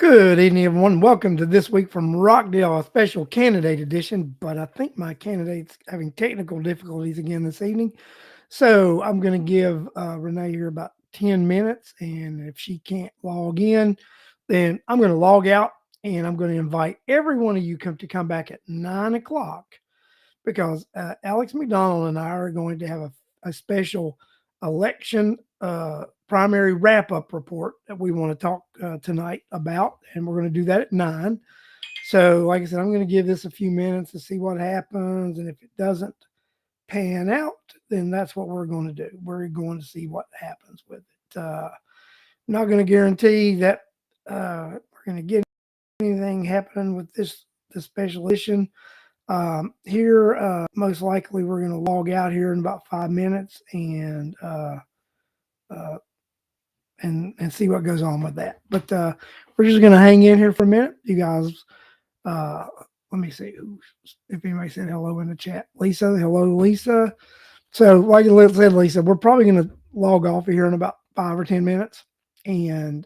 Good evening, everyone. Welcome to This Week from Rockdale, a special candidate edition. But I think my candidate's having technical difficulties again this evening. So I'm going to give Renee here about 10 minutes. And if she can't log in, then I'm going to log out and I'm going to invite every one of you to come back at 9 o'clock because Alex McDonald and I are going to have a special election primary wrap up report that we want to talk tonight about. And we're going to do that at 9. So, like I said, I'm going to give this a few minutes to see what happens. And if it doesn't pan out, then that's what we're going to do. We're going to see what happens with it. Not going to guarantee that we're going to get anything happening with this special edition. Here, most likely, we're going to log out here in about 5 minutes uh, and see what goes on with that. But we're just going to hang in here for a minute, you guys. Uh, Let me see if anybody said hello in the chat. Lisa, hello, Lisa. So, like I said, Lisa, we're probably going to log off here in about 5 or 10 minutes and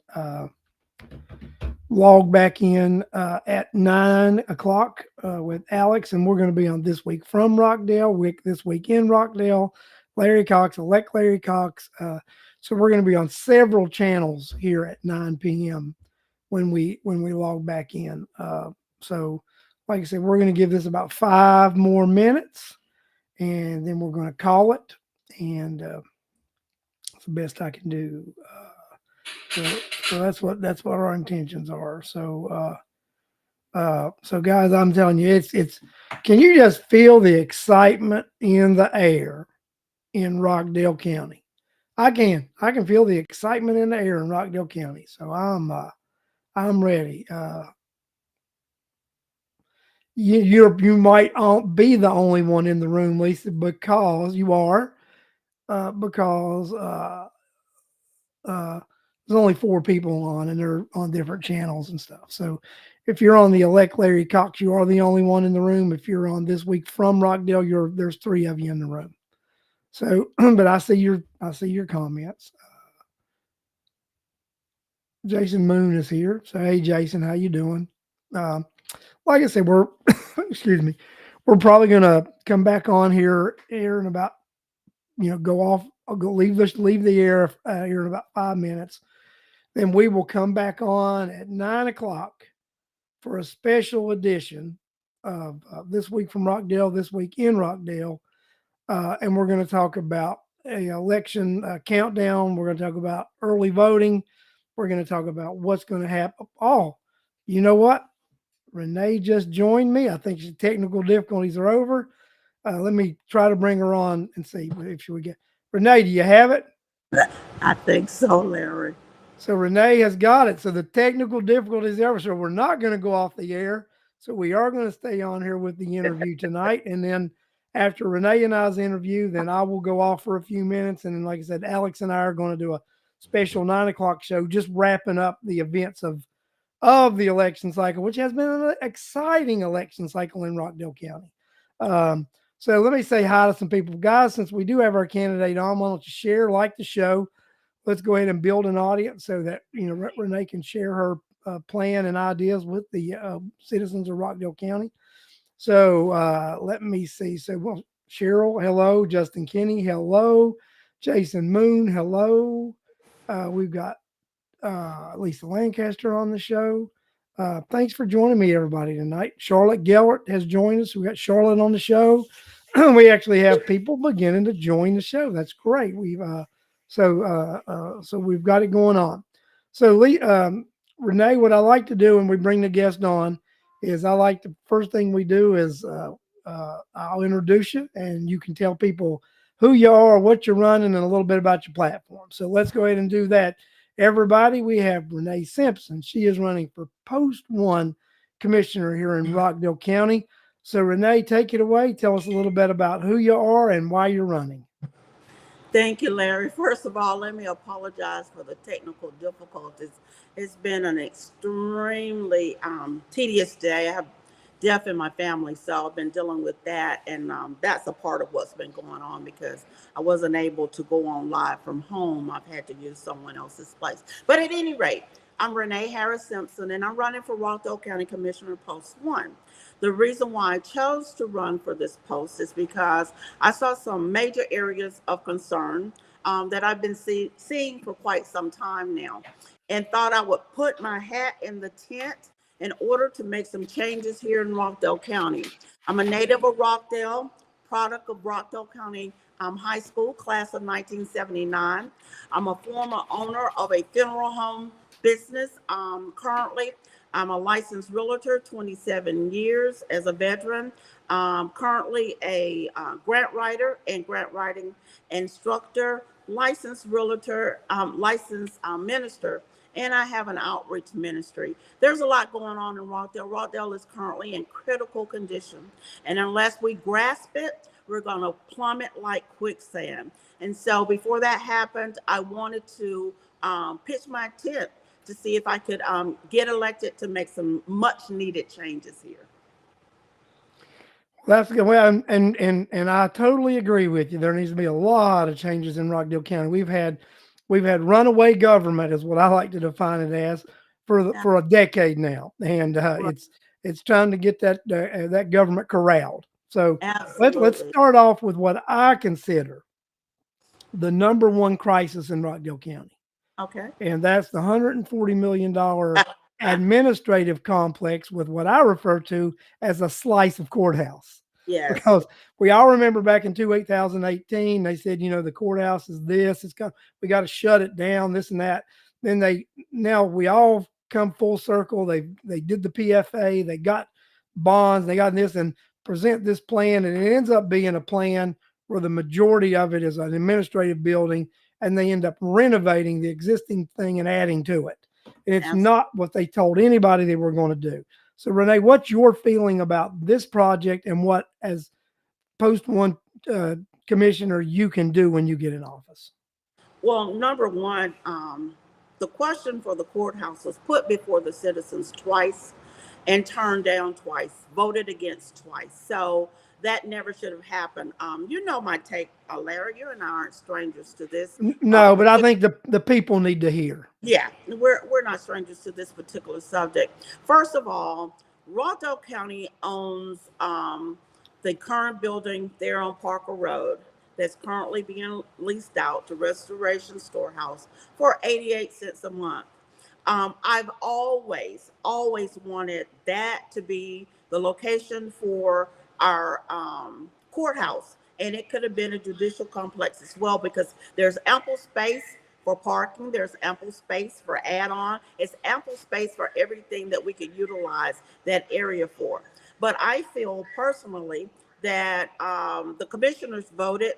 log back in at 9 o'clock with Alex, and we're going to be on This Week from Rockdale, This Week in Rockdale, Larry Cox, elect Larry Cox. So we're going to be on several channels here at 9 p.m. when we log back in. So, like I said, we're going to give this about 5 more minutes, and then we're going to call it, and it's the best I can do. So that's what our intentions are. So guys, I'm telling you, it's. Can you just feel the excitement in the air in Rockdale County? I can feel the excitement in the air in Rockdale County. So I'm ready. You might be the only one in the room, Lisa, because you are because there's only 4 people on, and they're on different channels and stuff. So if you're on the elect Larry Cox, you are the only one in the room. If you're on This Week from Rockdale, there's 3 of you in the room. So, but I see your comments. Jason Moon is here. So hey, Jason, how you doing? Like I said, we're excuse me, we're probably gonna come back on here in about go off. I'll go leave the air here in about 5 minutes. Then we will come back on at 9 o'clock for a special edition of This Week from Rockdale, This Week in Rockdale. And we're going to talk about a election countdown. We're going to talk about early voting. We're going to talk about what's going to happen. Oh, you know what? Renee just joined me. I think the technical difficulties are over. Let me try to bring her on and see if we get Renee. Do you have it? I think so, Larry. So Renee has got it. So the technical difficulties are over. So we're not going to go off the air. So we are going to stay on here with the interview tonight. And then after Renee and I's interview, then I will go off for a few minutes. And then, like I said, Alex and I are going to do a special 9 o'clock show, just wrapping up the events of the election cycle, which has been an exciting election cycle in Rockdale County. So let me say hi to some people. Guys, since we do have our candidate on, why don't you share, like the show? Let's go ahead and build an audience so that Renee can share her plan and ideas with the citizens of Rockdale County. So let me see. So Cheryl, hello. Justin Kinney, hello. Jason Moon, hello. We've got Lisa Lancaster on the show. Thanks for joining me, everybody, tonight. Charlotte Gellert has joined us. We got Charlotte on the show. We actually have people beginning to join the show. That's great. So we've got it going on. So Renee, what I like to do when we bring the guest on is first thing we do is I'll introduce you, and you can tell people who you are, what you're running, and a little bit about your platform. So let's go ahead and do that. Everybody, we have Rene Simpson. She is running for Post 1 Commissioner here in Rockdale County. So Rene, take it away. Tell us a little bit about who you are and why you're running. Thank you, Larry. First of all, let me apologize for the technical difficulties. It's been an extremely tedious day. I have death in my family, so I've been dealing with that, and that's a part of what's been going on because I wasn't able to go on live from home. I've had to use someone else's place. But at any rate, I'm Renee Harris Simpson, and I'm running for Rockdale County Commissioner Post 1. The reason why I chose to run for this post is because I saw some major areas of concern that I've been seeing for quite some time now, and thought I would put my hat in the tent in order to make some changes here in Rockdale County. I'm a native of Rockdale, product of Rockdale County High School, class of 1979. I'm a former owner of a funeral home business. Currently, I'm a licensed realtor, 27 years as a veteran. Currently a grant writer and grant writing instructor, licensed realtor, licensed minister, and I have an outreach ministry. There's a lot going on in Rockdale. Rockdale is currently in critical condition, and unless we grasp it, we're going to plummet like quicksand. And so before that happened, I wanted to pitch my tent to see if I could get elected to make some much needed changes here. That's good. Well, and I totally agree with you. There needs to be a lot of changes in Rockdale County. We've had runaway government, is what I like to define it as, Yeah, for a decade now, and right. it's time to get that government corralled. So let's Absolutely. start off with what I consider the number one crisis in Rockdale County, Okay. and that's the $140 million administrative complex with what I refer to as a slice of courthouse. Yes. Because we all remember back in 2018, they said, the courthouse is this, we got to shut it down, this and that. Then now we all come full circle. They did the PFA, they got bonds, they got this and present this plan, and it ends up being a plan where the majority of it is an administrative building, and they end up renovating the existing thing and adding to it. And it's Absolutely. not what they told anybody they were going to do. So, Renee, what's your feeling about this project and what, as post one commissioner, you can do when you get in office? Well, number one, the question for the courthouse was put before the citizens twice and turned down twice, voted against twice. So that never should have happened. You know my take, Larry. You and I aren't strangers to this. No, but I Particular. think the people need to hear. Yeah, we're not strangers to this particular subject. First of all, Rockdale County owns the current building there on Parker Road that's currently being leased out to Restoration Storehouse for 88 cents a month. I've always wanted that to be the location for our courthouse. And it could have been a judicial complex as well because there's ample space for parking, there's ample space for add on, it's ample space for everything that we could utilize that area for. But I feel personally that the commissioners voted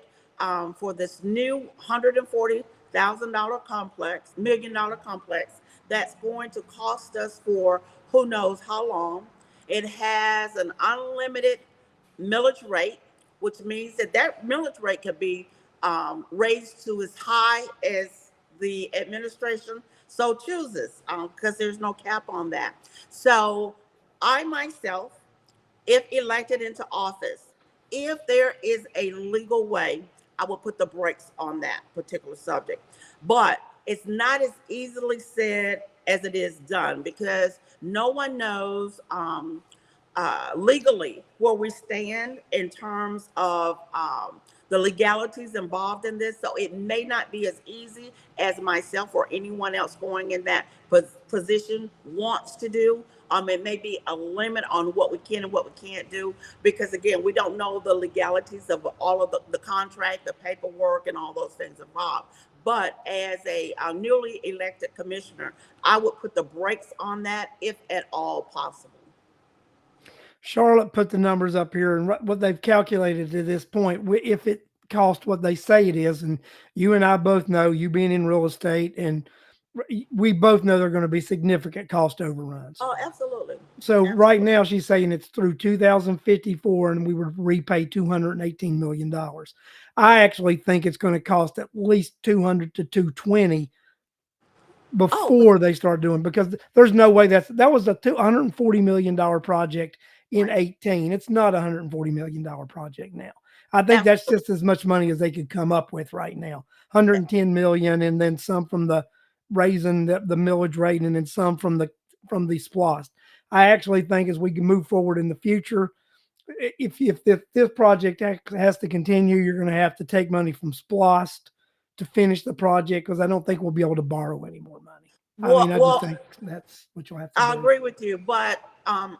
for this new $140,000 complex, $1 million complex that's going to cost us for who knows how long. It has an unlimited millage rate, which means that that millage rate could be raised to as high as the administration so chooses, because there's no cap on that. So I myself, if elected into office, if there is a legal way, I will put the brakes on that particular subject. But it's not as easily said as it is done because no one knows legally where we stand in terms of the legalities involved in this. So it may not be as easy as myself or anyone else going in that position wants to do. It may be a limit on what we can and what we can't do because, again, we don't know the legalities of all of the contract, the paperwork, and all those things involved. But as a newly elected commissioner, I would put the brakes on that if at all possible. Charlotte put the numbers up here and what they've calculated to this point, if it cost what they say it is, and you and I both know, you being in real estate, and we both know there are going to be significant cost overruns. Oh, absolutely. So right Absolutely. now she's saying it's through 2054 and we would repay $218 million. I actually think it's going to cost at least 200 to 220 Oh, before they start doing, because there's no way that was a $240 million project in right. 18. It's not a $140 million project now. I think that's Absolutely. just as much money as they could come up with right now. 110 million and then some from the raising the millage rate and then some from the SPLOST. I actually think as we can move forward in the future, if this project has to continue, you're going to have to take money from SPLOST to finish the project because I don't think we'll be able to borrow any more money. I mean, I just think that's what you'll have to I do. agree with you, but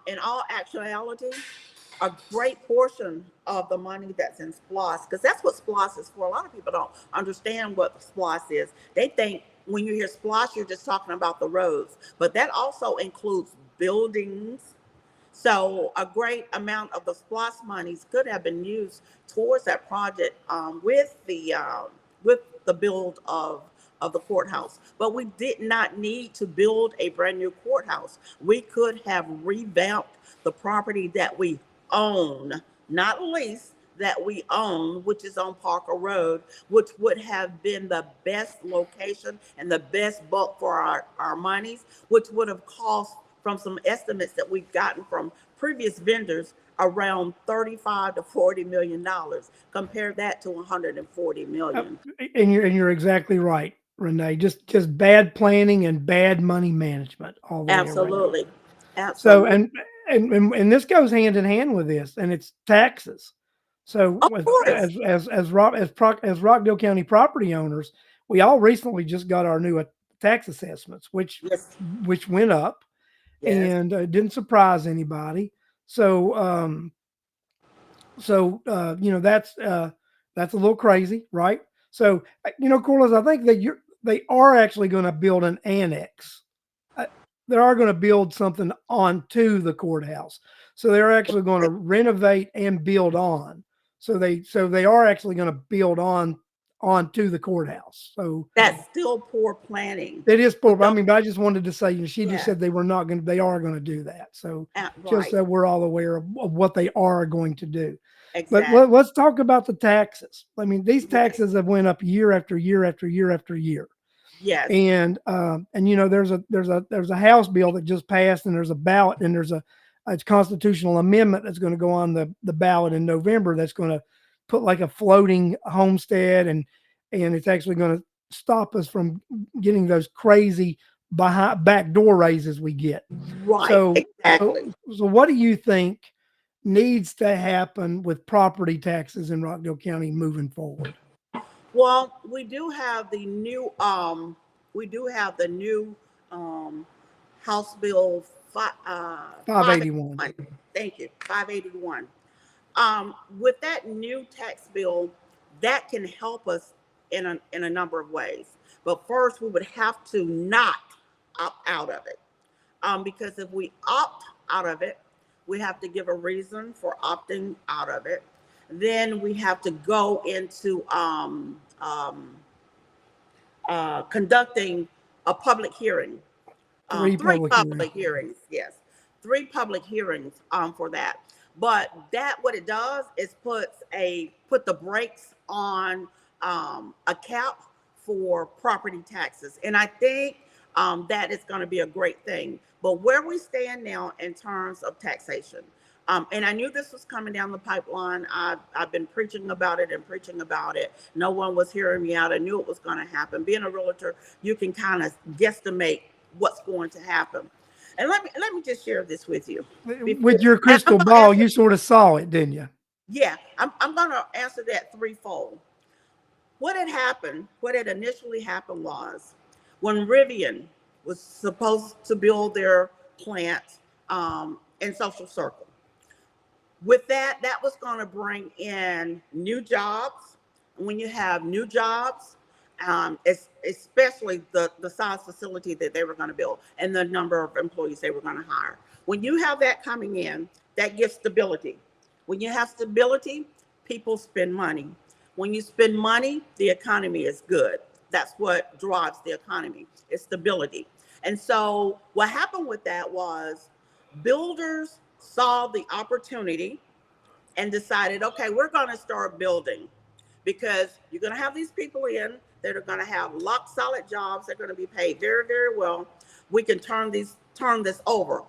in all actuality, a great portion of the money that's in SPLOST, because that's what SPLOST is for. A lot of people don't understand what SPLOST is. They think when you hear SPLOST, you're just talking about the roads, but that also includes buildings. So a great amount of the SPLOST monies could have been used towards that project with the build of the courthouse. But we did not need to build a brand new courthouse. We could have revamped the property that we own, not lease, that we own, which is on Parker Road, which would have been the best location and the best bulk for our monies, which would have cost, from some estimates that we've gotten from previous vendors, around 35 to 40 million dollars. Compare that to 140 million. And you're exactly right, Rene. Just bad planning and bad money management all the way around. Absolutely. So Absolutely. and this goes hand in hand with this, and it's taxes. So Of course. as Rockdale County property owners, we all recently just got our new tax assessments, which Yes. went up, Yes. and didn't surprise anybody. So you know, that's a little crazy, right? So you know, Corliss, I think that they are actually going to build an annex. They are going to build something onto the courthouse. So they're actually going to renovate and build on. So they are actually going to build onto the courthouse. So That's still poor planning. it is poor. I Don't- mean, but I just wanted to say, she just Yeah. said they are going to do that. So just Right. that we're all aware of what they are going to do. Exactly. But let's talk about the taxes. I mean, these Yes. taxes have went up year after year after year after year. Yes. And you know, there's a House bill that just passed, and there's a ballot, and there's a constitutional amendment that's going to go on the ballot in November. That's going to put like a floating homestead, and it's actually going to stop us from getting those crazy backdoor raises we get. Right. So, Exactly. so what do you think needs to happen with property taxes in Rockdale County moving forward? Well, we do have the new House Bill 581. Thank you, 581. With that new tax bill, that can help us in a number of ways. But first, we would have to not opt out of it, because if we opt out of it, we have to give a reason for opting out of it. Then we have to go into conducting a public hearing. Three public hearings, yes. Three public hearings for that. But that, what it does is put the brakes on a cap for property taxes. And I think that is going to be a great thing. But where we stand now in terms of taxation, and I knew this was coming down the pipeline. I've been preaching about it and preaching about it. No one was hearing me out. I knew it was going to happen. Being a realtor, you can kind of guesstimate what's going to happen. And let me just share this with you. With your crystal ball, you sort of saw it, didn't you? Yeah, I'm going to answer that threefold. What had initially happened was when Rivian was supposed to build their plant in Social Circle. With that was going to bring in new jobs. And when you have new jobs, especially the size facility that they were going to build and the number of employees they were going to hire. When you have that coming in, that gives stability. When you have stability, people spend money. When you spend money, the economy is good. That's what drives the economy, is stability. And so what happened with that was builders saw the opportunity and decided, okay, we're going to start building, because you're going to have these people in that are going to have lock solid jobs. They're going to be paid very, very well. We can turn this over.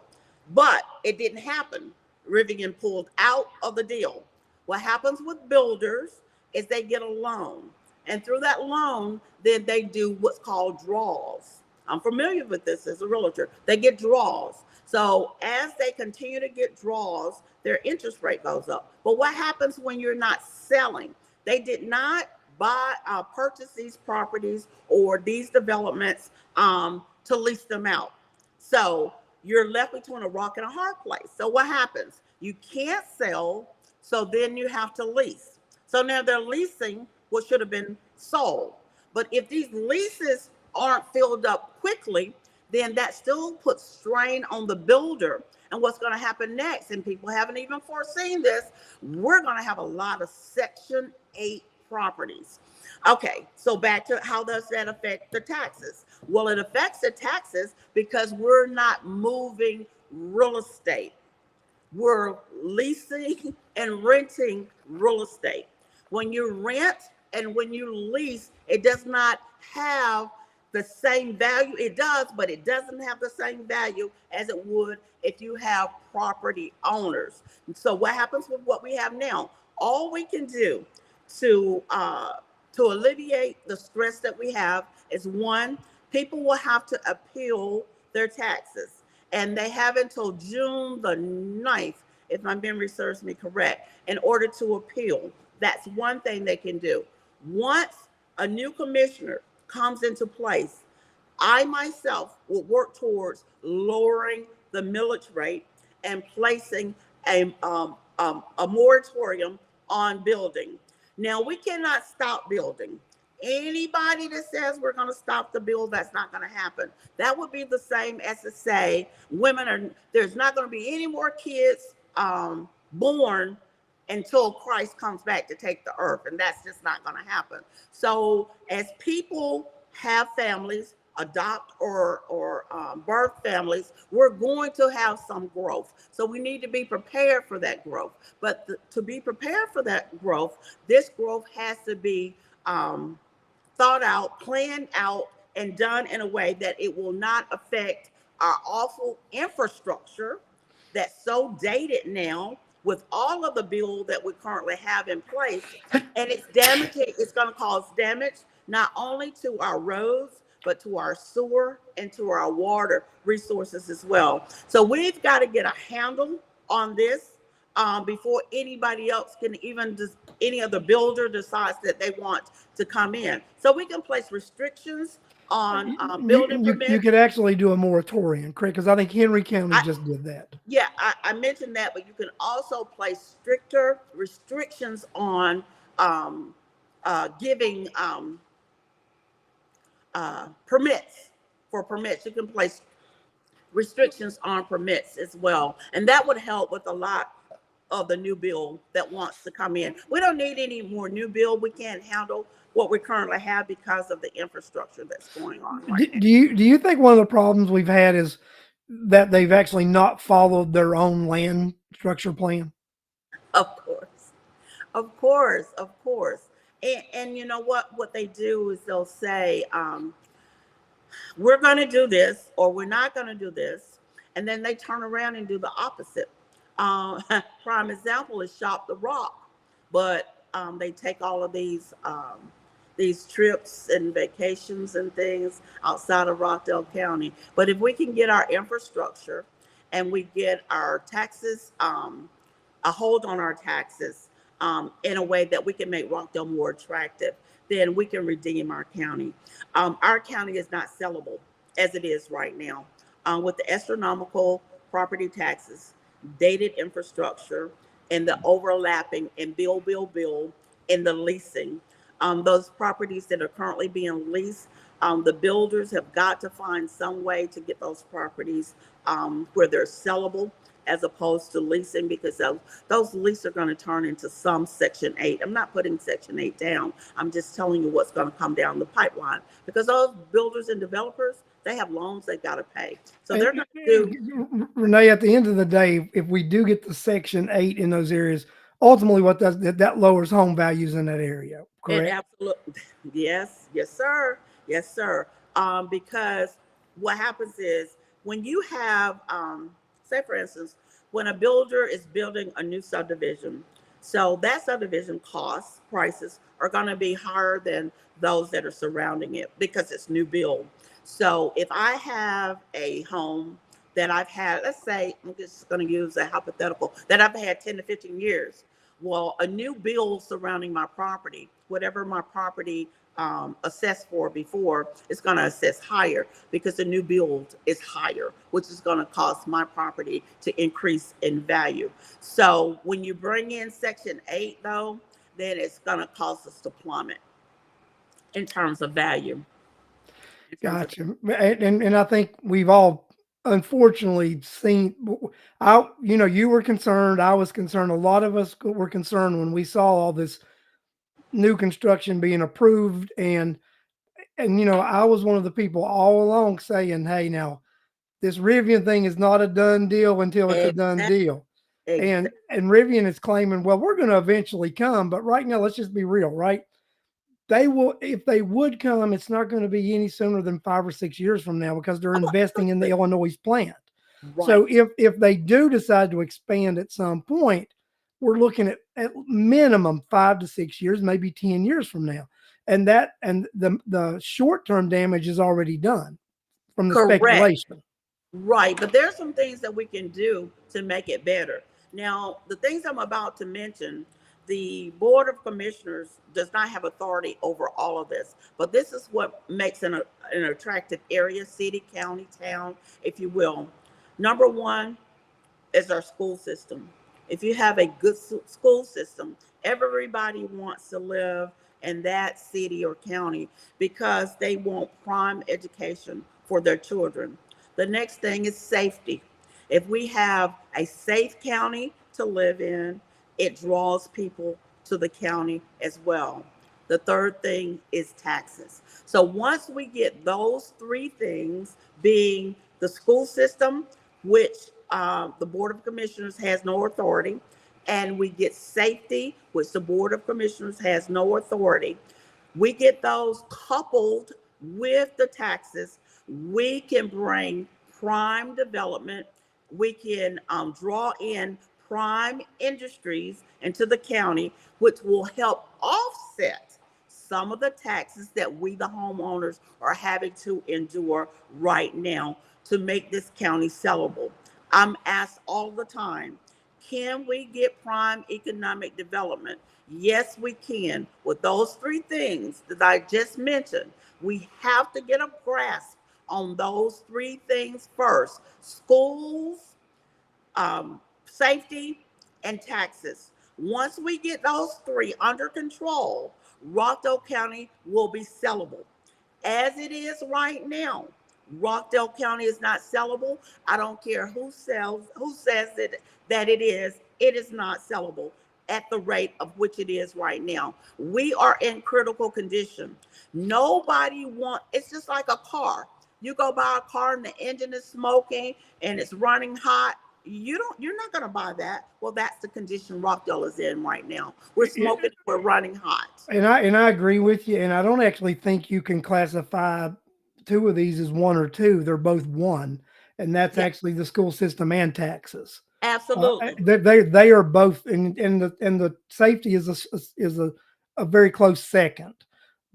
But it didn't happen. Rivian pulled out of the deal. What happens with builders is they get a loan. And through that loan, then they do what's called draws. I'm familiar with this as a realtor. They get draws. So as they continue to get draws, their interest rate goes up. But what happens when you're not selling? They did not purchase these properties or these developments to lease them out. So you're left between a rock and a hard place. So what happens? You can't sell, so then you have to lease. So now they're leasing what should have been sold. But if these leases aren't filled up quickly, then that still puts strain on the builder. And what's going to happen next, and people haven't even foreseen this, we're going to have a lot of Section 8 properties. Okay, so back to how does that affect the taxes? Well, it affects the taxes because we're not moving real estate. We're leasing and renting real estate. When you rent and when you lease, it does not have the same value. It does, but it doesn't have the same value as it would if you have property owners. And so what happens with what we have now? All we can do to alleviate the stress that we have is, one, people will have to appeal their taxes. And they have until June the 9th, if my memory serves me correct, in order to appeal. That's one thing they can do. Once a new commissioner comes into place, I myself will work towards lowering the millage rate and placing a moratorium on building. Now, we cannot stop building. Anybody that says we're going to stop the bill, that's not going to happen. That would be the same as to say there's not going to be any more kids born until Christ comes back to take the earth, and that's just not going to happen. So as people have families, adopt or birth families, we're going to have some growth. So we need to be prepared for that growth. But to be prepared for that growth, this growth has to be thought out, planned out, and done in a way that it will not affect our awful infrastructure that's so dated now with all of the bill that we currently have in place. And it's damaging. It's going to cause damage not only to our roads, but to our sewer and to our water resources as well. So we've got to get a handle on this before anybody else can even any other builder decides that they want to come in. So we can place restrictions on building permits. You could actually do a moratorium, correct? Because I think Henry County just did that. Yeah, I mentioned that, but you can also place stricter restrictions on giving permits. For permits, you can place restrictions on permits as well. And that would help with a lot of the new bill that wants to come in. We don't need any more new bill. We can't handle what we currently have because of the infrastructure that's going on right now. Do you think one of the problems we've had is that they've actually not followed their own land structure plan? Of course, of course, of course. And you know what they do is they'll say, we're going to do this or we're not going to do this. And then they turn around and do the opposite. Prime example is Shop the Rock, but they take all of these trips and vacations and things outside of Rockdale County. But if we can get our infrastructure and we get our taxes, a hold on our taxes in a way that we can make Rockdale more attractive, then we can redeem our county. Our county is not sellable as it is right now with the astronomical property taxes, dated infrastructure, and the overlapping and build and the leasing. Those properties that are currently being leased, the builders have got to find some way to get those properties where they're sellable as opposed to leasing, because those leases are going to turn into some Section 8. I'm not putting Section 8 down. I'm just telling you what's going to come down the pipeline, because those builders and developers, they have loans they got to pay. So they're going to do. Rene, at the end of the day, if we do get the Section 8 in those areas, ultimately what that lowers home values in that area, correct? Absolutely. Yes, sir. Yes, sir. Because what happens is when you have, say for instance, when a builder is building a new subdivision, so that subdivision prices are going to be higher than those that are surrounding it because it's new build. So if I have a home that I've had, let's say, I'm just going to use a hypothetical, that I've had 10 to 15 years. Well, a new bill surrounding my property, whatever my property assessed for before, is going to assess higher because the new build is higher, which is going to cause my property to increase in value. So when you bring in Section 8, though, then it's going to cause us to plummet in terms of value. In terms of Gotcha. And I think we've all unfortunately seen. I you were concerned. I was concerned. A lot of us were concerned when we saw all this new construction being approved, and I was one of the people all along saying, "Hey, now this Rivian thing is not a done deal until it's a done exact, deal." exact, And Rivian is claiming, "Well, we're going to eventually come," but right now, let's just be real, right? They will, if they would come, it's not going to be any sooner than 5 or 6 years from now because they're oh, investing in the absolutely. Illinois plant. So Right. if they do decide to expand at some point, we're looking at minimum 5 to 6 years, maybe 10 years from now. And the short term damage is already done from the Correct. speculation. Right. But there's some things that we can do to make it better. Now, the things I'm about to mention, the Board of Commissioners does not have authority over all of this, but this is what makes an attractive area, city, county, town, if you will. Number one, is our school system. If you have a good school system, everybody wants to live in that city or county because they want prime education for their children. The next thing is safety. If we have a safe county to live in, it draws people to the county as well. The third thing is taxes. So once we get those three things, being the school system, which the Board of Commissioners has no authority, and we get safety, which the Board of Commissioners has no authority. We get those coupled with the taxes. We can bring prime development. We can draw in prime industries into the county, which will help offset some of the taxes that we, the homeowners, are having to endure right now to make this county sellable. I'm asked all the time, can we get prime economic development? Yes, we can. With those three things that I just mentioned, we have to get a grasp on those three things first: schools, safety, and taxes. Once we get those three under control, Rockdale County will be sellable. As it is right now, Rockdale County is not sellable. I don't care who says that it is not sellable at the rate of which it is right now. We are in critical condition. Nobody want It's just like a car. You go buy a car and the engine is smoking and it's running hot. You're not gonna buy that. Well, that's the condition Rockdale is in right now. We're smoking, we're running hot. And I agree with you. And I don't actually think you can classify two of these as one or two. They're both one, and that's Yeah, actually the school system and taxes. absolutely. They are both, and the safety is a very close second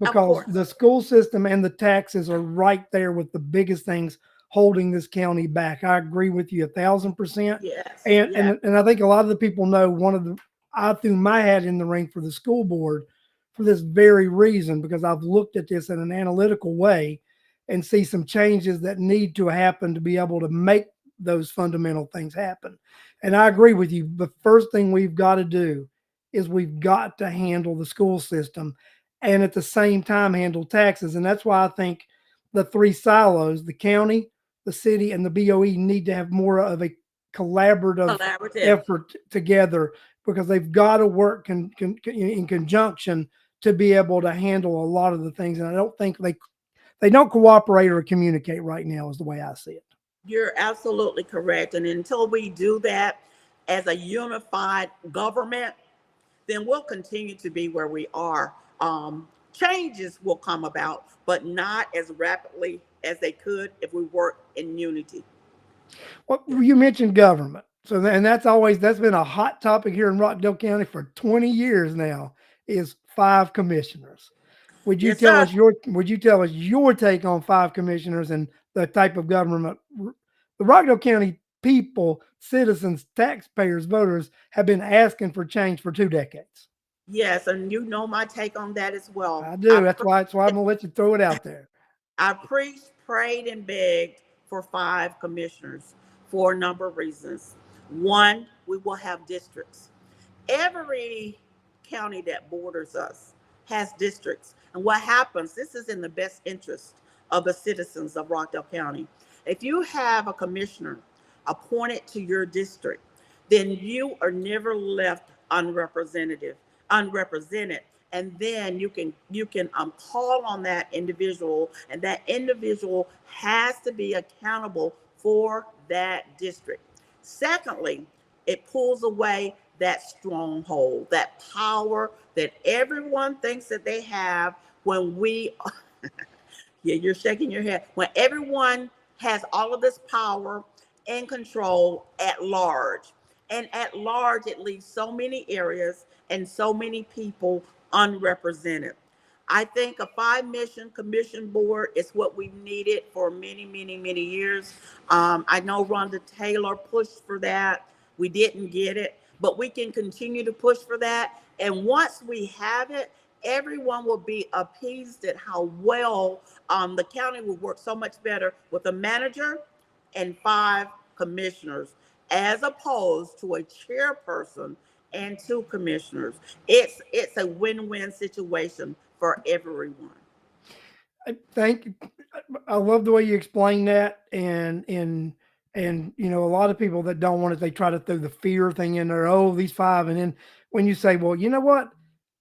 Of because course. the school system and the taxes are right there with the biggest things holding this county back. I agree with you 1,000%, Yes, and yes. and and I think a lot of the people know one of the I threw my hat in the ring for the school board for this very reason because I've looked at this in an analytical way and see some changes that need to happen to be able to make those fundamental things happen. And I agree with you. The first thing we've got to do is we've got to handle the school system and at the same time handle taxes. And that's why I think the three silos, the county, the city, and the BOE, need to have more of a collaborative Collaborative. effort together because they've got to work in conjunction to be able to handle a lot of the things. And I don't think they don't cooperate or communicate right now, is the way I see it. You're absolutely correct. And until we do that as a unified government, then we'll continue to be where we are. Changes will come about, but not as rapidly as they could if we work in unity. Well, you mentioned government. So, and that's been a hot topic here in Rockdale County for 20 years now, is 5 commissioners. Yes, sir. Would you tell us your take on five commissioners and the type of government the Rockdale County people, citizens, taxpayers, voters have been asking for change for 2 decades? Yes, and you know my take on that as well. I do. That's why I'm gonna let you throw it out there. I preached, prayed, and begged for five commissioners for a number of reasons. One, we will have districts. Every county that borders us has districts. And what happens, this is in the best interest of the citizens of Rockdale County. If you have a commissioner appointed to your district, then you are never left unrepresented. And then you can call on that individual, and that individual has to be accountable for that district. Secondly, it pulls away that stronghold, that power that everyone thinks that they have when we, yeah, you're shaking your head, when everyone has all of this power and control at large. And at large, it leaves so many areas and so many people unrepresented. I think a five mission commission board is what we've needed for many, many, many years. I know Rhonda Taylor pushed for that. We didn't get it, but we can continue to push for that. And once we have it, everyone will be appeased at how well the county will work so much better with a manager and five commissioners, as opposed to a chairperson and two commissioners. It's a win-win situation for everyone. Thank you. I love the way you explain that, and a lot of people that don't want it, they try to throw the fear thing in there. Oh, these five, and then when you say, well, you know what?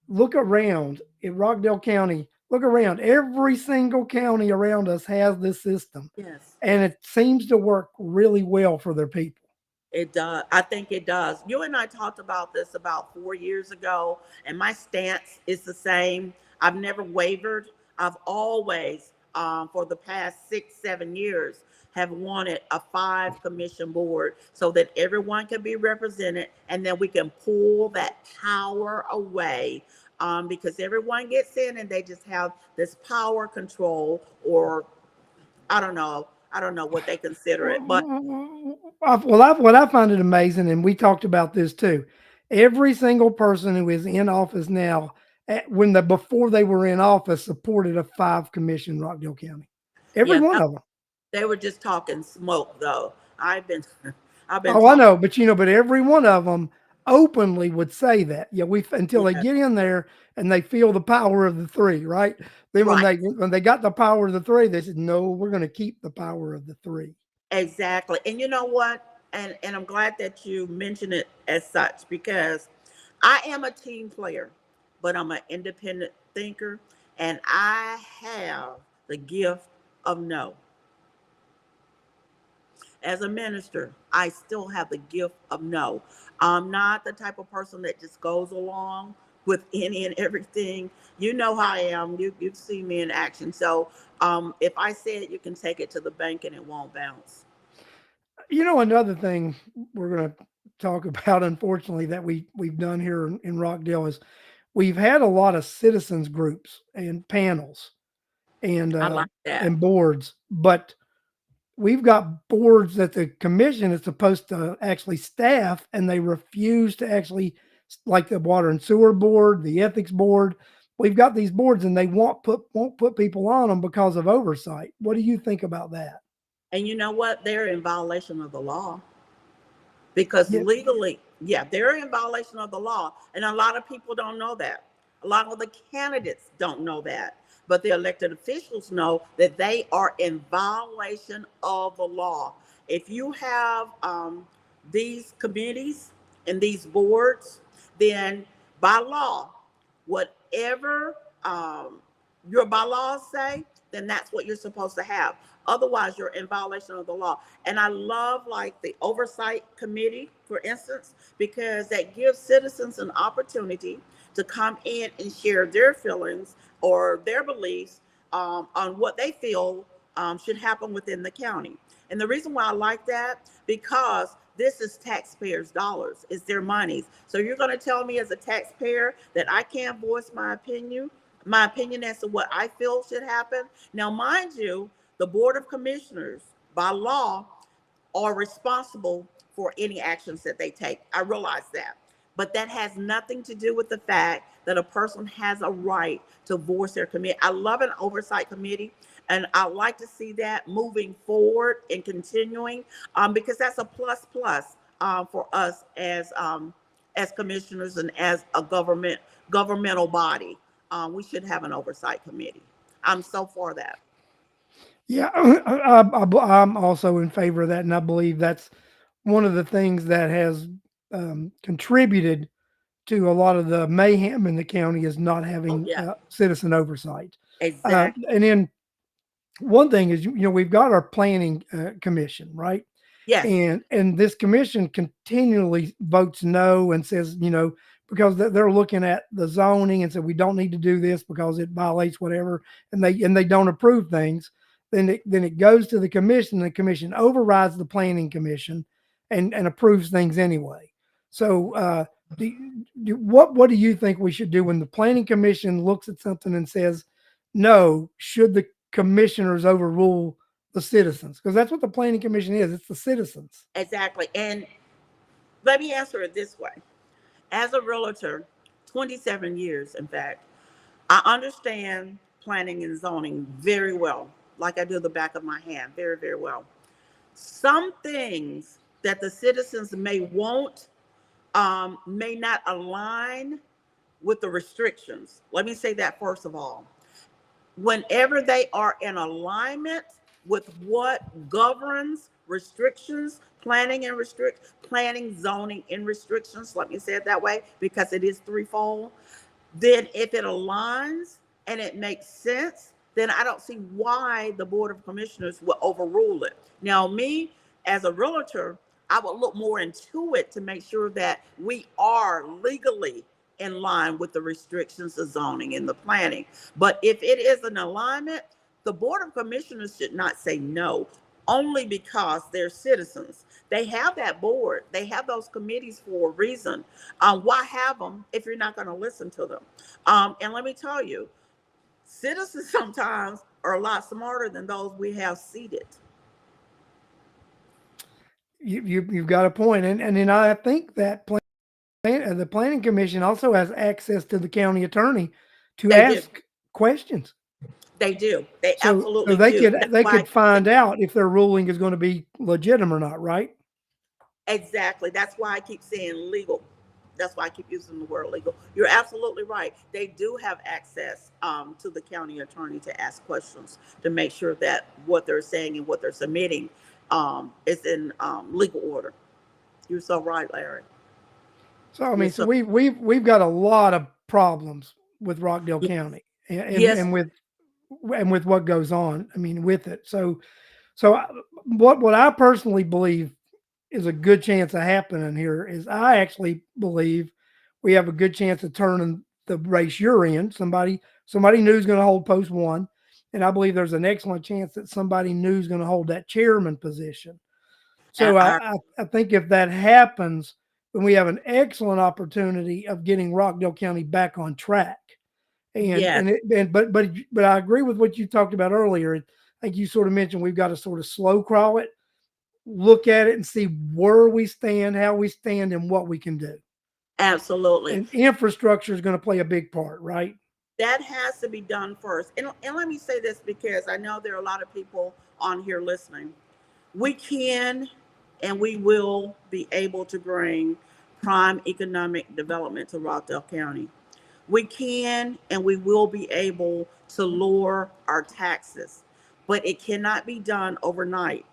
Look around in Rockdale County. Look around. Every single county around us has this system, Yes, and yes. it seems to work really well for their people. It does. I think it does. You and I talked about this about 4 years ago, and my stance is the same. I've never wavered. I've always, for the past 6, 7 years, have wanted a five commission board so that everyone can be represented, and then we can pull that power away. Because everyone gets in and they just have this power control, or I don't know what they consider it, but What I find it amazing, and we talked about this too. Every single person who is in office now, when before they were in office, supported a five commission Rockdale County. Every yeah, one of them. they were just talking smoke, though. I've been, I've been Oh, I talking. know, but every one of them openly would say that. Yeah, we until they Yeah, get in there and they feel the power of the three, right? Then right, when they got the power of the three, they said, "No, we're going to keep the power of the three." exactly. And you know what? And I'm glad that you mentioned it as such, because I am a team player, but I'm an independent thinker, and I have the gift of no. As a minister, I still have the gift of no. I'm not the type of person that just goes along with any and everything. You know how I am. You've seen me in action. So if I say it, you can take it to the bank and it won't bounce. Another thing we're going to talk about, unfortunately, that we've done here in Rockdale is we've had a lot of citizens groups and panels and I uh, like that. and boards, but we've got boards that the commission is supposed to actually staff, and they refuse to actually, like the water and sewer board, the ethics board. We've got these boards, and they won't put people on them because of oversight. What do you think about that? And you know what? They're in violation of the law, because Yeah, legally, yeah, they're in violation of the law. And a lot of people don't know that. A lot of the candidates don't know that. But the elected officials know that they are in violation of the law. If you have these committees and these boards, then by law, whatever your bylaws say, then that's what you're supposed to have. Otherwise, you're in violation of the law. And I love, like, the oversight committee, for instance, because that gives citizens an opportunity to come in and share their feelings or their beliefs on what they feel should happen within the county. And the reason why I like that, because this is taxpayers' dollars, it's their monies. So you're going to tell me as a taxpayer that I can't voice my my opinion as to what I feel should happen. Now, mind you, the Board of Commissioners, by law, are responsible for any actions that they take. I realize that. But that has nothing to do with the fact that a person has a right to voice their committee. I love an oversight committee, and I like to see that moving forward and continuing, because that's a plus plus for us as commissioners and as a governmental body. We should have an oversight committee. I'm so for that. Yeah, I'm also in favor of that, and I believe that's one of the things that has contributed to a lot of the mayhem in the county is not Oh having yeah, citizen oversight. exactly. And then one thing is, we've got our planning commission, right? Yes, And this commission continually votes no and says, because they're looking at the zoning and said we don't need to do this because it violates whatever, and they don't approve things. Then it goes to the commission. And the commission overrides the planning commission and approves things anyway. So, what do you think we should do when the planning commission looks at something and says no? Should the commissioners overrule the citizens? Because that's what the planning commission is. It's the citizens. exactly. And let me answer it this way. As a realtor, 27 years, in fact, I understand planning and zoning very well, like I do the back of my hand, very, very well. Some things that the citizens may want may not align with the restrictions. Let me say that first of all. Whenever they are in alignment with what governs restrictions, planning, zoning, and restrictions, let me say it that way because it is threefold, then if it aligns and it makes sense, then I don't see why the Board of Commissioners will overrule it. Now, me as a realtor, I would look more into it to make sure that we are legally in line with the restrictions, the zoning, and the planning. But if it is an alignment, the Board of Commissioners should not say no, only because they're citizens. They have that board, they have those committees for a reason. Why have them if you're not going to listen to them? And let me tell you, citizens sometimes are a lot smarter than those we have seated. You've got a point, and then I think that the planning commission also has access to the county attorney to They do. ask questions. They do. They So absolutely they do. could That's they why I could keep saying, find out if their ruling is going to be legitimate or not, right? exactly. That's why I keep saying legal. That's why I keep using the word legal. You're absolutely right. They do have access to the county attorney to ask questions to make sure that what they're saying and what they're submitting is in legal order. You're so right, Larry. So I You're mean, so so we've got a lot of problems with Rockdale yes, County yes, and with what goes on. I mean, with it. So what I personally believe is a good chance of happening here is I actually believe we have a good chance of turning the race you're in. Somebody new is going to hold post one, and I believe there's an excellent chance that somebody new is going to hold that chairman position. So I, I, I, I think if that happens, then we have an excellent opportunity of getting Rockdale County back on track. And yes, and it and but I agree with what you talked about earlier. I think you sort of mentioned we've got to sort of slow crawl it, look at it, and see where we stand, how we stand, and what we can do. absolutely. And infrastructure is going to play a big part, right? That has to be done first. And let me say this because I know there are a lot of people on here listening. We can and we will be able to bring prime economic development to Rockdale County. We can and we will be able to lower our taxes, but it cannot be done overnight.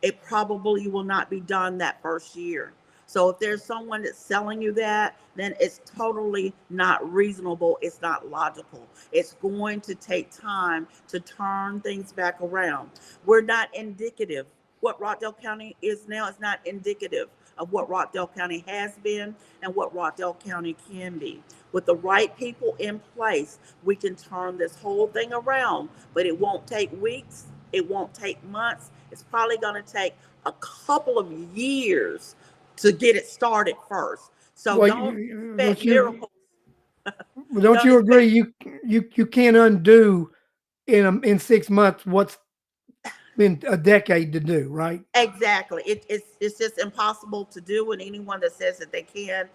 It probably will not be done that first year. So if there's someone that's selling you that, then it's totally not reasonable. It's not logical. It's going to take time to turn things back around. We're not indicative. What Rockdale County is now is not indicative of what Rockdale County has been and what Rockdale County can be. With the right people in place, we can turn this whole thing around, but it won't take weeks. It won't take months. It's probably going to take a couple of years to get it started first. So Well, don't expect what you miracles. Well, don't Don't you expect. agree? You can't undo in 6 months what's been a decade to do, right? Exactly. It's just impossible to do, and anyone that says that they can,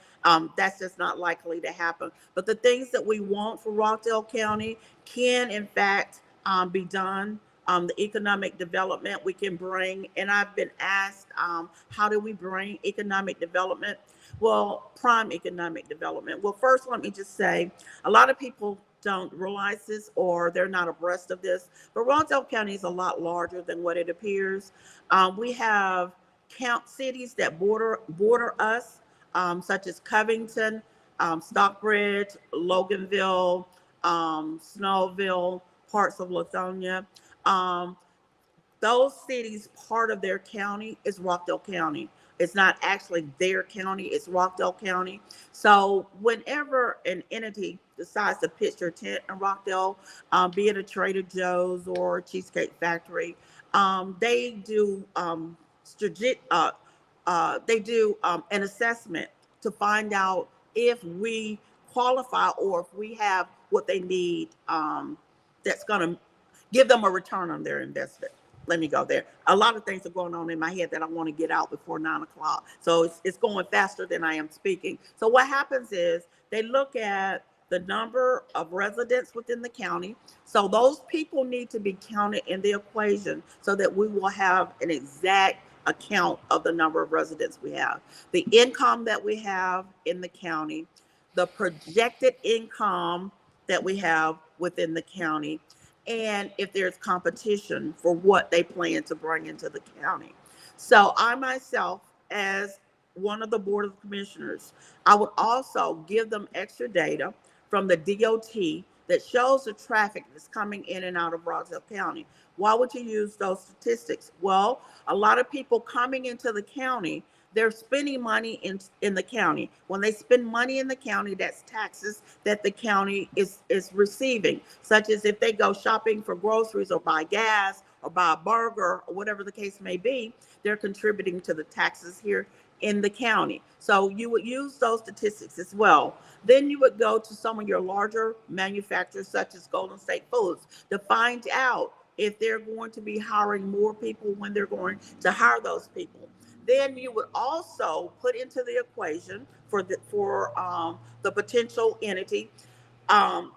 that's just not likely to happen. But the things that we want for Rockdale County can, in fact, be done. The economic development we can bring, and I've been asked, how do we bring economic development? Well, prime economic development. Well, first, let me just say, a lot of people don't realize this or they're not abreast of this, but Rockdale County is a lot larger than what it appears. We have count cities that border us, such as Covington, Stockbridge, Loganville, Snowville, parts of Lithonia. Um, those cities, part of their county is Rockdale County. It's not actually their county, it's Rockdale County. So whenever an entity decides to pitch their tent in Rockdale, be it a Trader Joe's or a Cheesecake Factory, they do an assessment to find out if we qualify or if we have what they need, that's going to give them a return on their investment. Let me go there. A lot of things are going on in my head that I want to get out before 9 o'clock. So it's going faster than I am speaking. So what happens is they look at the number of residents within the county. So those people need to be counted in the equation so that we will have an exact account of the number of residents we have, the income that we have in the county, the projected income that we have within the county, and if there's competition for what they plan to bring into the county. So I myself, as one of the board of commissioners, I would also give them extra data from the DOT that shows the traffic that's coming in and out of Rockdale County. Why would you use those statistics? Well, a lot of people coming into the county, they're spending money in the county. When they spend money in the county, that's taxes that the county is receiving, such as if they go shopping for groceries or buy gas or buy a burger or whatever the case may be, they're contributing to the taxes here in the county. So you would use those statistics as well. Then you would go to some of your larger manufacturers, such as Golden State Foods, to find out if they're going to be hiring more people when they're going to hire those people. Then you would also put into the equation for the potential entity, um,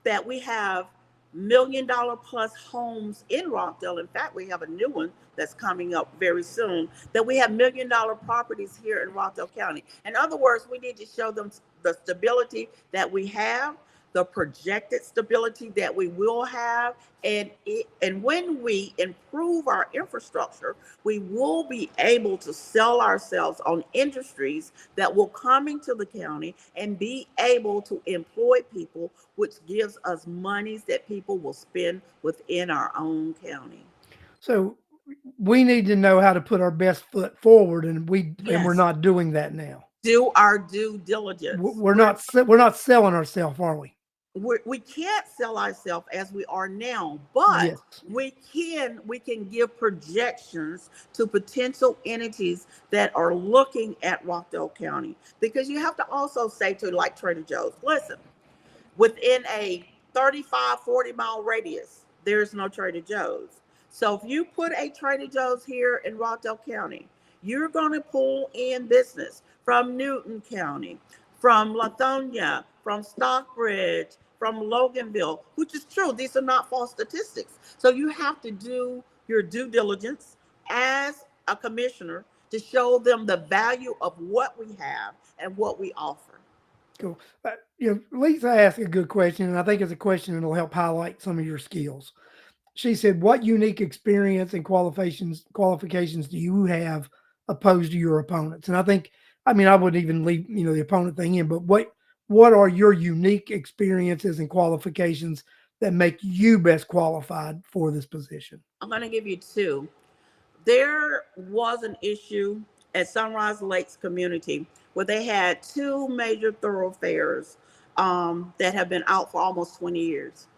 that we have $1 million plus homes in Rockdale. In fact, we have a new one that's coming up very soon. That we have $1 million properties here in Rockdale County. In other words, we need to show them the stability that we have, the projected stability that we will have, and when we improve our infrastructure, we will be able to sell ourselves on industries that will come into the county and be able to employ people, which gives us monies that people will spend within our own county. So we need to know how to put our best foot forward, and we're Yes, not doing that now. do our due diligence. We're not selling ourselves, are we? We can't sell ourselves as we are now, but Yes. we can give projections to potential entities that are looking at Rockdale County, because you have to also say to, like, Trader Joe's, listen, within a 35, 40 mile radius, there's no Trader Joe's. So if you put a Trader Joe's here in Rockdale County, you're going to pull in business from Newton County, from Lithonia, from Stockbridge, from Loganville, which is true. These are not false statistics. So you have to do your due diligence as a commissioner to show them the value of what we have and what we offer. Cool. Lisa asked a good question, and I think it's a question that'll help highlight some of your skills. She said, "What unique experience and qualifications do you have opposed to your opponents?" And I mean, I would even leave the opponent thing in, but what are your unique experiences and qualifications that make you best qualified for this position? I'm going to give you two. There was an issue at Sunrise Lakes community where they had two major thoroughfares, that have been out for almost 20 years.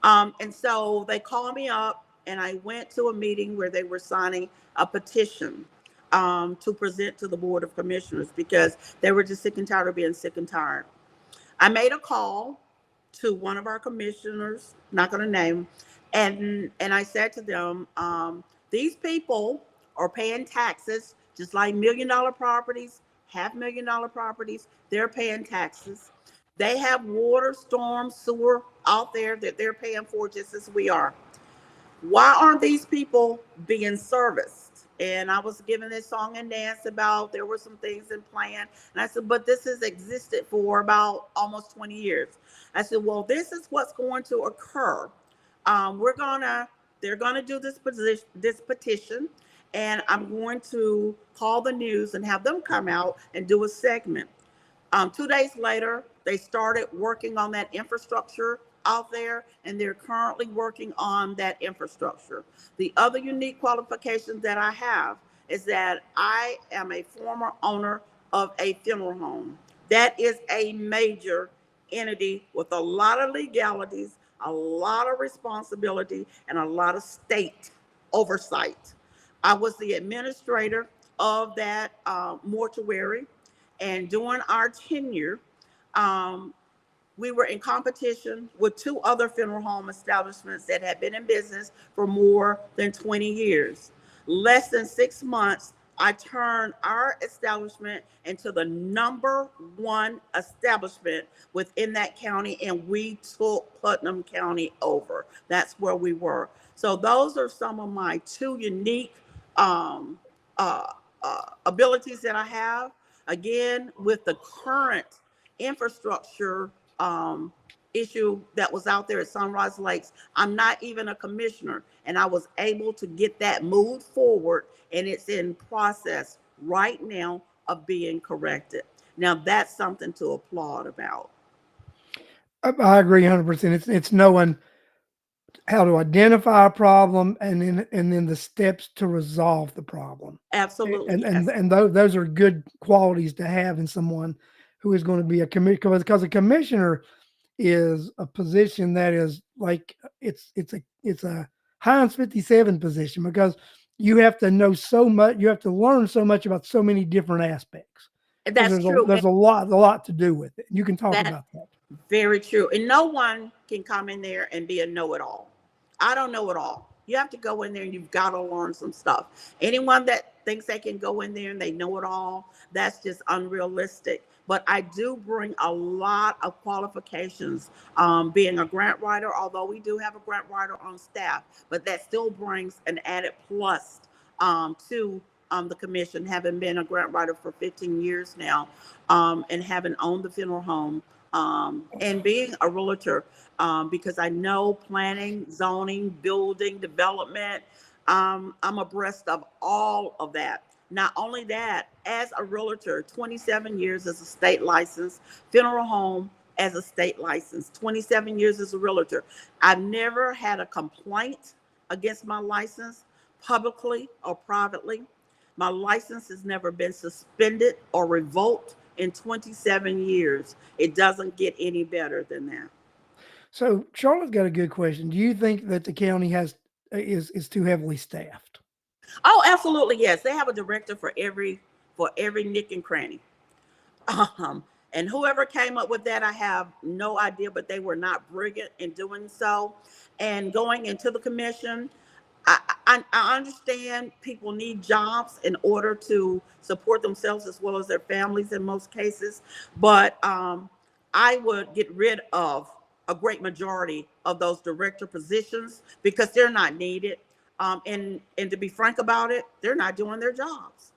And so they called me up, and I went to a meeting where they were signing a petition, to present to the Board of Commissioners, because they were just sick and tired of being sick and tired. I made a call to one of our commissioners, not going to name, and I said to them, these people are paying taxes just like $1 million properties, $500,000 properties. They're paying taxes. They have water, storm, sewer out there that they're paying for just as we are. Why aren't these people being serviced? And I was given this song and dance about there were some things in plan. And I said, but this has existed for about almost 20 years. I said, well, this is what's going to occur. We're gonna, they're gonna do this petition, and I'm going to call the news and have them come out and do a segment. 2 days later, they started working on that infrastructure out there, and they're currently working on that infrastructure. The other unique qualifications that I have is that I am a former owner of a funeral home. That is a major entity with a lot of legalities, a lot of responsibility, and a lot of state oversight. I was the administrator of that mortuary, and during our tenure, um, we were in competition with two other funeral home establishments that had been in business for more than 20 years. Less than 6 months, I turned our establishment into the #1 establishment within that county, and we took Putnam County over. That's where we were. So those are some of my two unique um, uh, abilities that I have. Again, with the current infrastructure issue that was out there at Sunrise Lakes, I'm not even a commissioner, and I was able to get that moved forward, and it's in process right now of being corrected. Now that's something to applaud about. I agree 100%. It's knowing how to identify a problem and then the steps to resolve the problem. Absolutely, And those are good qualities to have in someone who is going to be a commissioner, because a commissioner is a position that is like it's a Heinz 57 position, because you have to know so much, you have to learn so much about so many different aspects, because that's true, there's and a lot to do with it. You can talk that about that. very true. And no one can come in there and be a know-it-all. I don't know it all. You have to go in there and you've got to learn some stuff. Anyone that thinks they can go in there and they know it all, that's just unrealistic. But I do bring a lot of qualifications, being a grant writer, although we do have a grant writer on staff, but that still brings an added plus to the commission, having been a grant writer for 15 years now, and having owned the funeral home, and being a realtor, because I know planning, zoning, building, development. I'm abreast of all of that. Not only that, as a realtor, 27 years as a state license, funeral home as a state license, 27 years as a realtor. I've never had a complaint against my license, publicly or privately. My license has never been suspended or revoked in 27 years. It doesn't get any better than that. So Charlotte's got a good question. Do you think that the county is too heavily staffed? Oh, absolutely, yes. They have a director for every nick and cranny. Um, and whoever came up with that, I have no idea, but they were not brilliant in doing so. And going into the commission, I understand people need jobs in order to support themselves as well as their families in most cases, but I would get rid of a great majority of those director positions because they're not needed. And to be frank about it, they're not doing their jobs.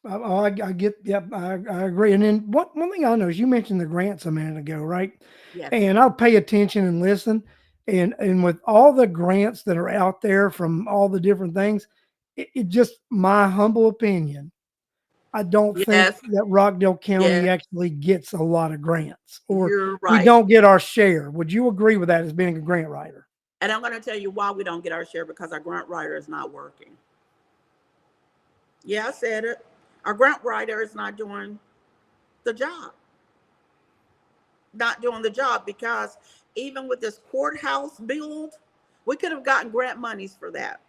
I get, yep, I agree. And then one thing I know is you mentioned the grants a minute ago, right? Yes. And I'll pay attention and listen. And with all the grants that are out there from all the different things, it just my humble opinion, I don't think Yes. that Rockdale County Yes. actually gets a lot of grants, or You're we right. don't get our share. Would you agree with that as being a grant writer? And I'm going to tell you why we don't get our share, because our grant writer is not working. Yeah, I said it. Our grant writer is not doing the job. Not doing the job because even with this courthouse build, we could have gotten grant monies for that.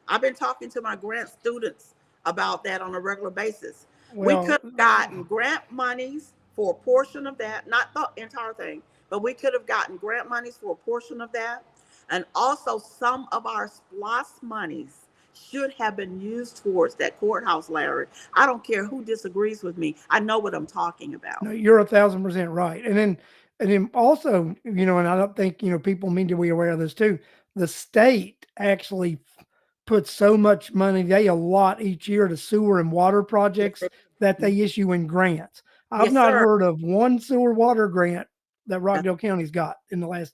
I've been talking to my grant students about that on a regular basis. We Well, could have gotten grant monies for a portion of that, not the entire thing, but we could have gotten grant monies for a portion of that. And also, some of our SPLOST monies should have been used towards that courthouse, Larry. I don't care who disagrees with me. I know what I'm talking about. No, you're 1,000% right. And then also, and I don't think, people need to be aware of this too. The state actually puts so much money, they allot each year to sewer and water Yes, projects sir. that they issue in grants. I've Yes, not sir. heard of one sewer water grant that Rockdale County's got in the last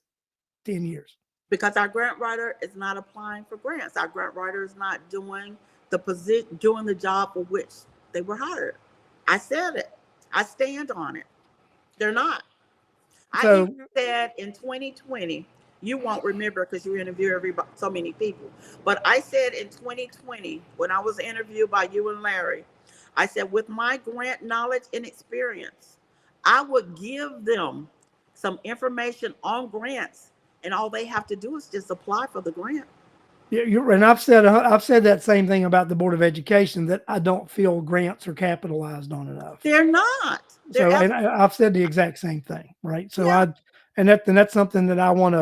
10 years. Because our grant writer is not applying for grants. Our grant writer is not doing the position, doing the job for which they were hired. I said it. I stand on it. They're not. I even So said in 2020, you won't remember because you interview so many people, but I said in 2020, when I was interviewed by you and Larry, I said, with my grant knowledge and experience, I would give them some information on grants, and all they have to do is just apply for the grant. yeah, and I've said that same thing about the Board of Education, that I don't feel grants are capitalized on enough. They're not. They're So, and absolutely, I've said the exact same thing, right? So yeah, and that's something that I want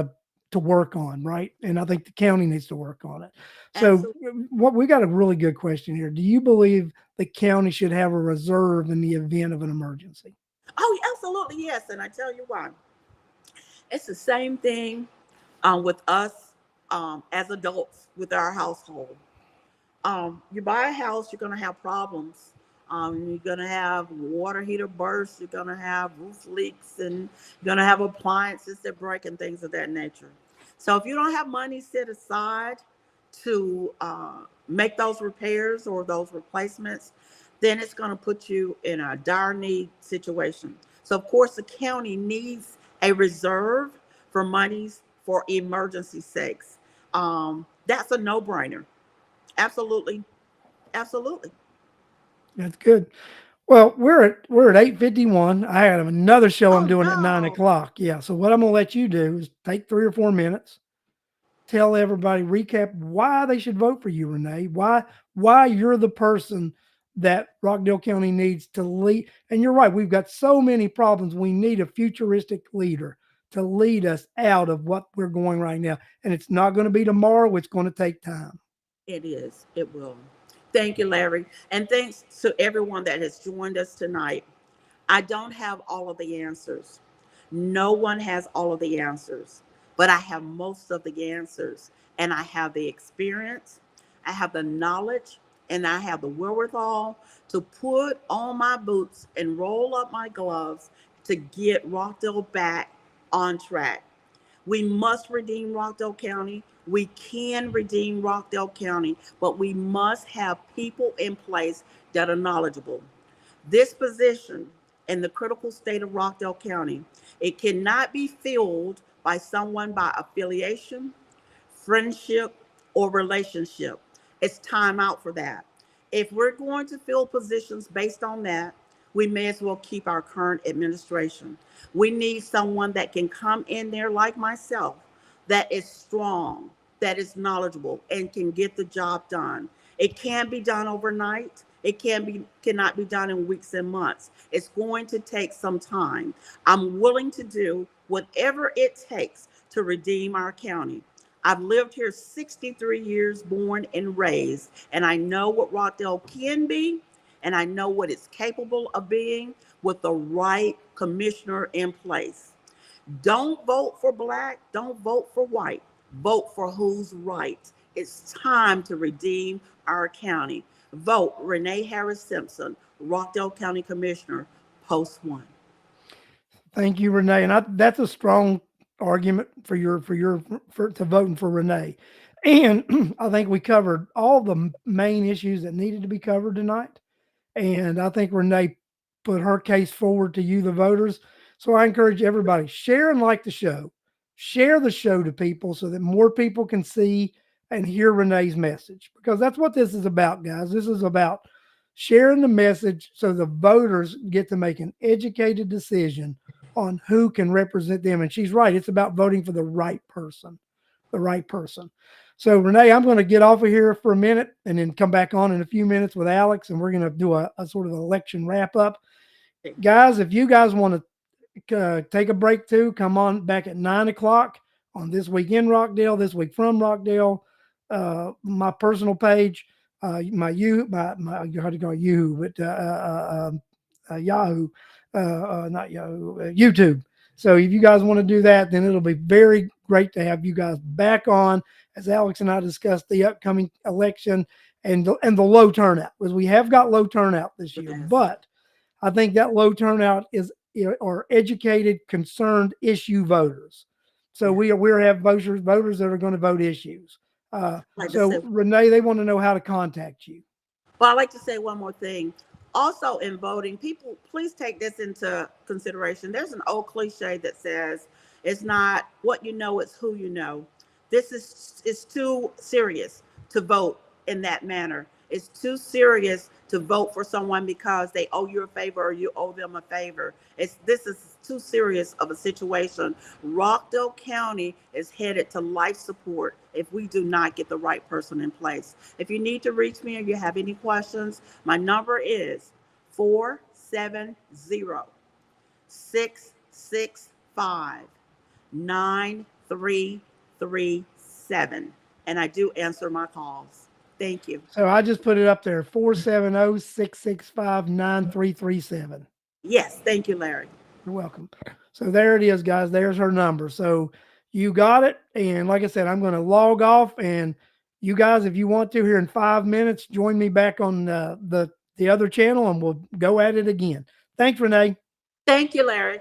to work on, right? And I think the county needs to work on it. So, absolutely. what we got a really good question here. Do you believe the county should have a reserve in the event of an emergency? Oh, absolutely, yes. And I tell you why. It's the same thing with us as adults with our household. You buy a house, you're going to have problems. You're going to have water heater bursts, you're going to have roof leaks, and you're going to have appliances that break and things of that nature. So if you don't have money set aside to make those repairs or those replacements, then it's going to put you in a dire need situation. So of course the county needs a reserve for monies for emergency sakes. That's a no-brainer. Absolutely. Absolutely. That's good. Well, we're at 8:51. I have another show I'm Oh doing at nine no. o'clock. Yeah. So what I'm gonna let you do is take 3 or 4 minutes, tell everybody, recap why they should vote for you, Rene. Why you're the person that Rockdale County needs to lead. And you're right, we've got so many problems. We need a futuristic leader to lead us out of what we're going right now. And it's not going to be tomorrow, it's going to take time. It is. It will. Thank you, Larry. And thanks to everyone that has joined us tonight. I don't have all of the answers. No one has all of the answers, but I have most of the answers. And I have the experience, I have the knowledge, and I have the wherewithal to put on my boots and roll up my gloves to get Rockdale back on track. We must redeem Rockdale County. We can redeem Rockdale County, but we must have people in place that are knowledgeable. This position in the critical state of Rockdale County, it cannot be filled by someone by affiliation, friendship, or relationship. It's time out for that. If we're going to fill positions based on that, we may as well keep our current administration. We need someone that can come in there like myself, that is strong, that is knowledgeable, and can get the job done. It can be done overnight. It cannot be done in weeks and months. It's going to take some time. I'm willing to do whatever it takes to redeem our county. I've lived here 63 years, born and raised, and I know what Rockdale can be, and I know what it's capable of being with the right commissioner in place. Don't vote for black, don't vote for white. Vote for who's right. It's time to redeem our county. Vote Rene Harris Simpson, Rockdale County Commissioner, Post 1. Thank you, Rene. And that's a strong argument for voting for Rene. And I think we covered all the main issues that needed to be covered tonight. And I think Renee put her case forward to you, the voters. So I encourage everybody, share and like the show. Share the show to people so that more people can see and hear Renee's message. Because that's what this is about, guys. This is about sharing the message so the voters get to make an educated decision on who can represent them. And she's right. It's about voting for the right person. The right person. So, Renee, I'm going to get off of here for a minute and then come back on in a few minutes with Alex, and we're going to do a sort of election wrap up. guys, if you guys want to take a break too, come on back at 9 o'clock on This Week in Rockdale, This Week from Rockdale, my personal page, my how to go Yahoo, but Yahoo, not Yahoo, YouTube. So if you guys want to do that, then it'll be very great to have you guys back on as Alex and I discuss the upcoming election and the low turnout, because we have got low turnout this year, Yes. but I think that low turnout is are educated, concerned issue voters. So Yes. we have voters that are going to vote issues. Like to So say, Renee, they want to know how to contact you. well, I like to say one more thing. Also, in voting, people, please take this into consideration. There's an old cliche that says, "It's not what you know; it's who you know." This is too serious to vote in that manner. It's too serious to vote for someone because they owe you a favor or you owe them a favor. This is too serious of a situation. Rockdale County is headed to life support if we do not get the right person in place. If you need to reach me or you have any questions, my number is 470-665-9337. And I do answer my calls. Thank you. So I just put it up there, 470-665-9337. Yes, thank you, Larry. You're welcome. So there it is, guys. There's her number. So you got it. And like I said, I'm going to log off. And you guys, if you want to, here in 5 minutes, join me back on the other channel, and we'll go at it again. Thanks, Renee. Thank you, Larry.